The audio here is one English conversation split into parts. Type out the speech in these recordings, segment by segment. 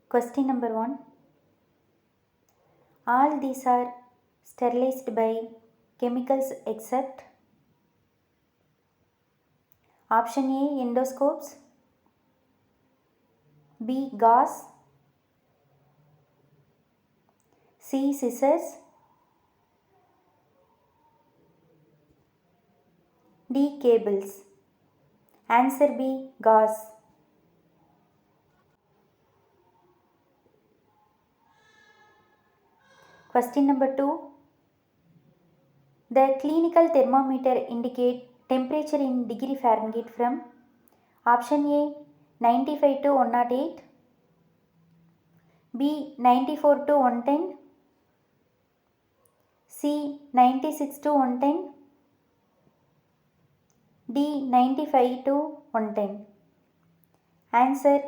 Question number 1. All these are sterilized by chemicals except option A endoscopes, B gauze, C scissors, D cables. Answer B gauze. Question number 2. The clinical thermometer indicate temperature in degree Fahrenheit from option A 95 to 108, B 94 to 110, C 96 to 110, D 95 to 110. Answer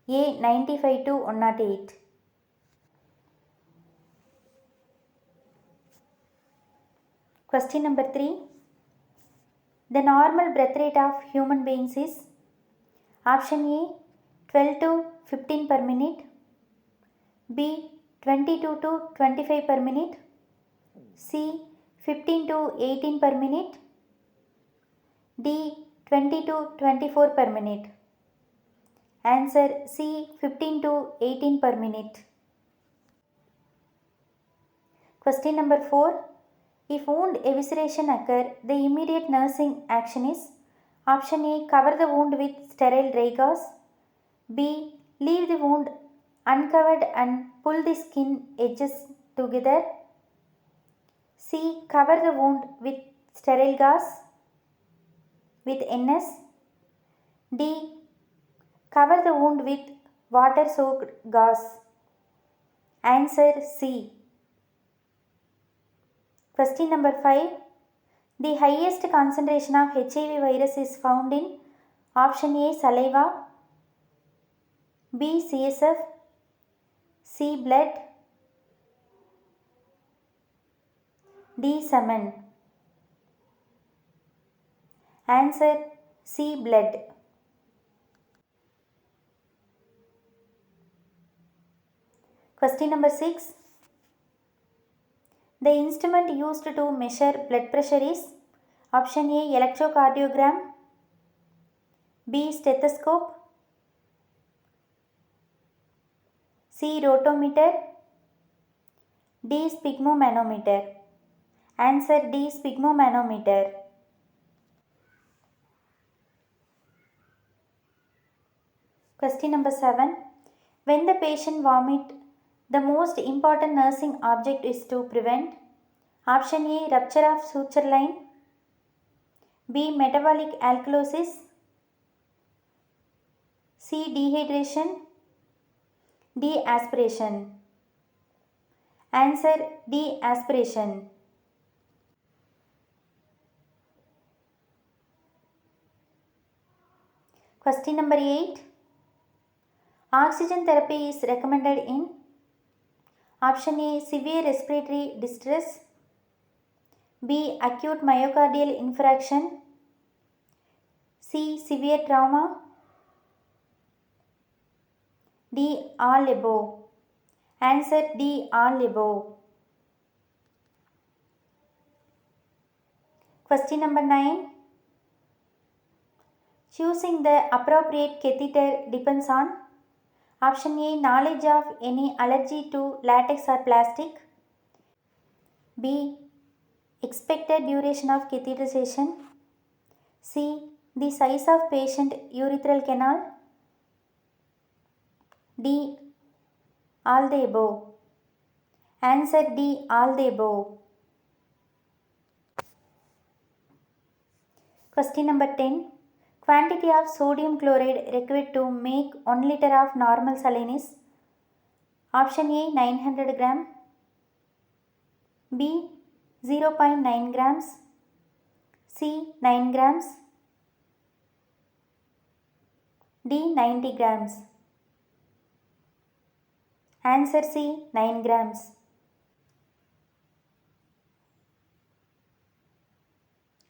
A 95 to 108. Question number 3. The normal breath rate of human beings is option A 12 to 15 per minute, B 22 to 25 per minute, C 15 to 18 per minute, D 20 to 24 per minute. Answer C 15 to 18 per minute. Question number 4. If wound evisceration occur, the immediate nursing action is option A cover the wound with sterile dry gauze, B leave the wound uncovered and pull the skin edges together, C cover the wound with sterile gauze with NS, D cover the wound with water soaked gauze. Answer C. Question number 5. The highest concentration of HIV virus is found in option A saliva, B CSF, C blood, D semen. Answer C blood. Question number 6. The instrument used to measure blood pressure is option A electrocardiogram, B stethoscope, C rotometer, D sphygmomanometer. Answer D sphygmomanometer. Question number 7. When the patient vomit, the most important nursing object is to prevent option A rupture of suture line, B metabolic alkalosis, C dehydration, D aspiration. Answer D aspiration. Question number 8. Oxygen therapy is recommended in option A severe respiratory distress, B acute myocardial infarction, C severe trauma, D all above. Answer D all above. Question number 9. Choosing the appropriate catheter depends on option A knowledge of any allergy to latex or plastic, B expected duration of catheterization, C the size of patient urethral canal, D all the above. Answer D all the above. Question number 10. Quantity of sodium chloride required to make 1 liter of normal saline is option A 900 gram, B 0.9 grams, C 9 grams, D 90 grams. Answer C 9 grams.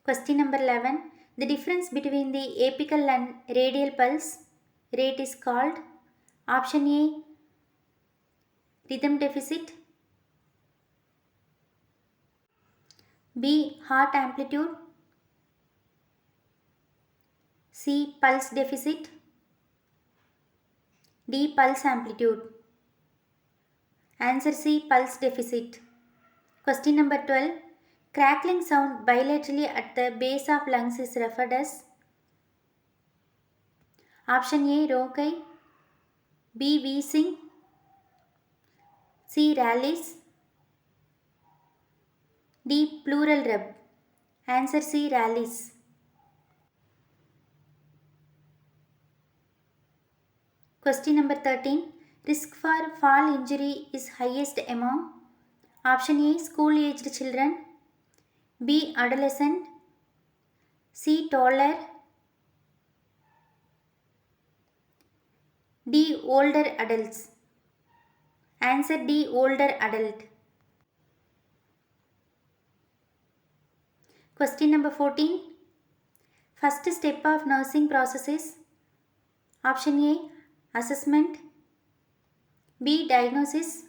Question number 11. The difference between the apical and radial pulse rate is called option A rhythm deficit, B. heart amplitude, C. pulse deficit, D. pulse amplitude. Answer C. pulse deficit. Question number 12. Crackling sound bilaterally at the base of lungs is referred as option A. Rhonchi, B. wheezing, C. rallies, D. pleural rub. Answer C. rallies. Question number 13. Risk for fall injury is highest among option A. school aged children, B. adolescent, C. toddler, D. older adults. Answer D. older adult. Question number 14. First step of nursing process is option A. assessment, B. diagnosis,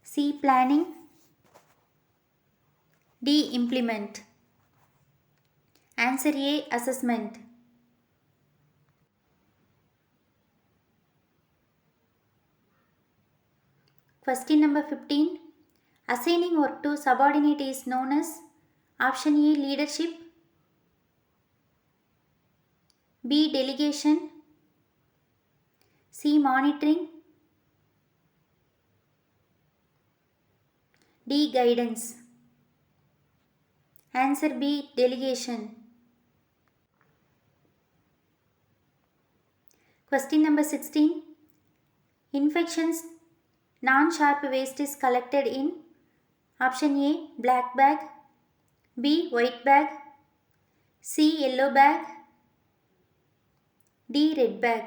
C. planning, D. implement. Answer A. assessment. Question number 15. Assigning work to subordinate is known as option A. leadership, B. delegation, C. monitoring, D. guidance. Answer B. delegation. Question number 16. Infections non-sharp waste is collected in option A. black bag, B. white bag, C. yellow bag, D. red bag.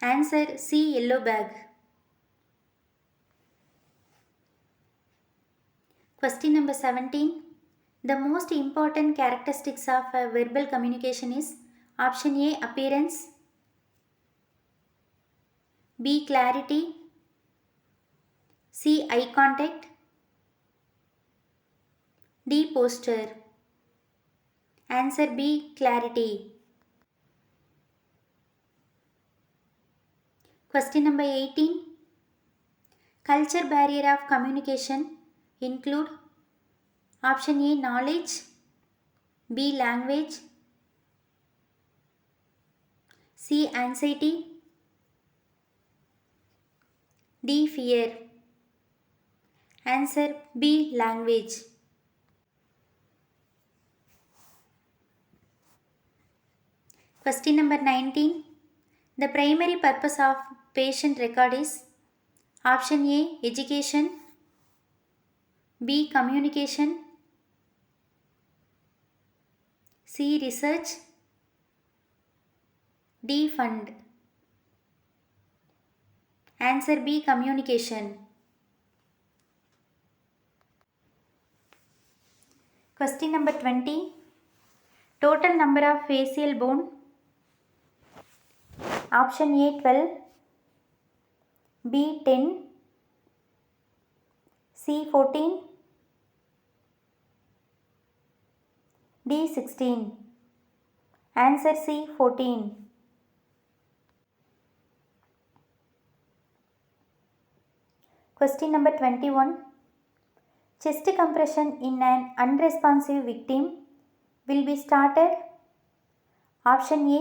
Answer C. yellow bag. Question number 17. The most important characteristics of a verbal communication is option A. appearance, B. clarity, C. eye contact, D. posture. Answer B. clarity. Question number 18. Culture barrier of communication include option A. knowledge, B. language, C. anxiety, D. fear. Answer B. language. Question number 19. The primary purpose of patient record is option A. education, B. communication, C. research, D. fund. Answer B. communication. Question number 20. Total number of facial bone. Option A 12, B 10, C 14, D 16. Answer C 14. Question number 21. Chest compression in an unresponsive victim will be started. Option A.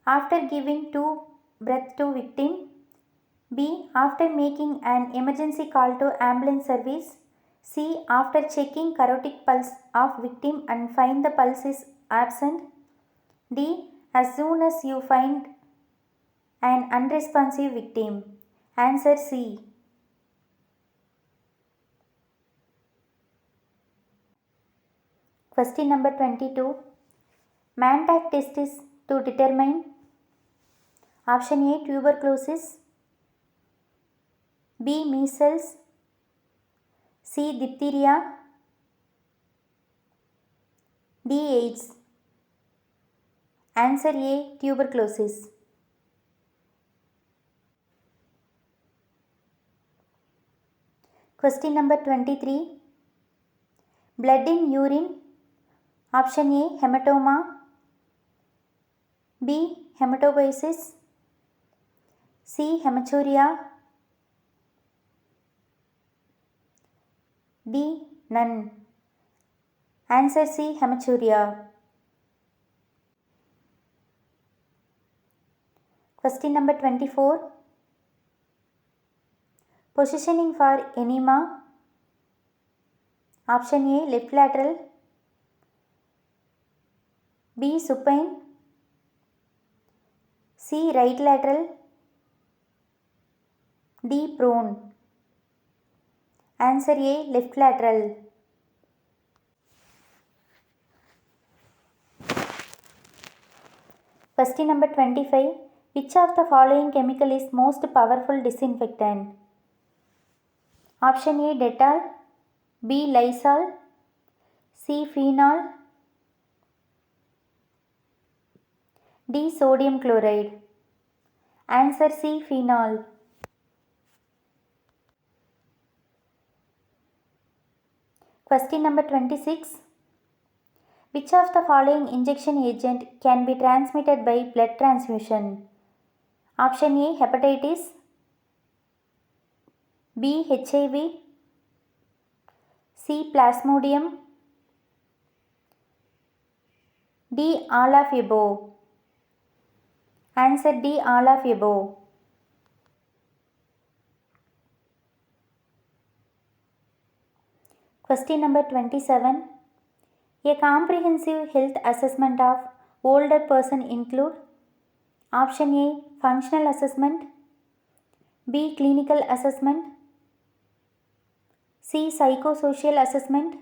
After giving two breath to victim. B. After making an emergency call to ambulance service. C. After checking carotid pulse of victim and find the pulse is absent. D. As soon as you find an unresponsive victim. Answer C. Question number 22. Mantac test is to determine option A. tuberculosis, B. measles, C. diphtheria, D. AIDS. Answer A. tuberculosis. Question number 23. Blood in urine. Option A, hematoma. B, hematopoiesis. C, hematuria. D, none. Answer C, hematuria. Question number 24. Positioning for enema. Option A, left lateral. B, supine. C, right lateral. D, prone. Answer A, left lateral. Question number 25. Which of the following chemical is most powerful disinfectant? Option A, Dettol. B, Lysol. C, Phenol. D, sodium chloride. Answer C, Phenol. Question number 26. Which of the following injection agent can be transmitted by blood transfusion? Option A, hepatitis. B, HIV. C, plasmodium. D, all of above. Answer D, all of above. Question number 27. A comprehensive health assessment of older person include Option A, functional assessment. B, clinical assessment. C, psychosocial assessment.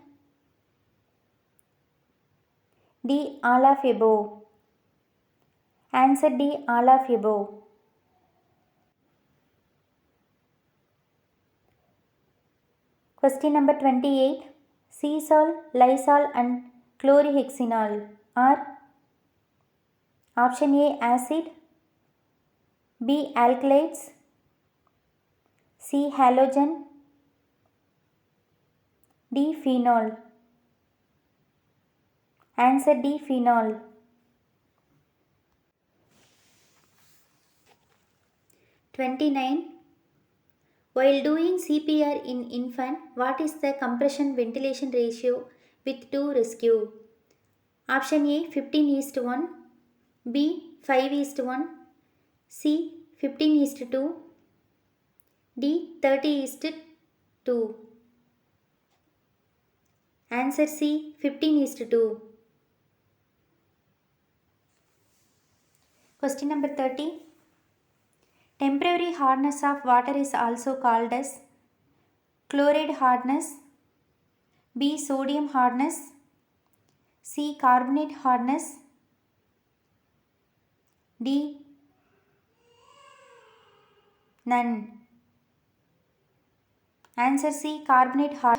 D, all of above. Answer D, all of above. Question number 28. Cesol, Lysol and chlorhexidine are Option A, acid. B, alkylates. C, halogen. D, phenol. Answer D, phenol. (29) While doing CPR in infant, what is the compression ventilation ratio with two rescue? Option A, 15:1. B, 5:1. C, 15:2. D, 30:2. Answer C, 15:2. Question number 30. Temporary hardness of water is also called as chloride hardness. B, sodium hardness. C, carbonate hardness. D, none. Answer C, carbonate hardness.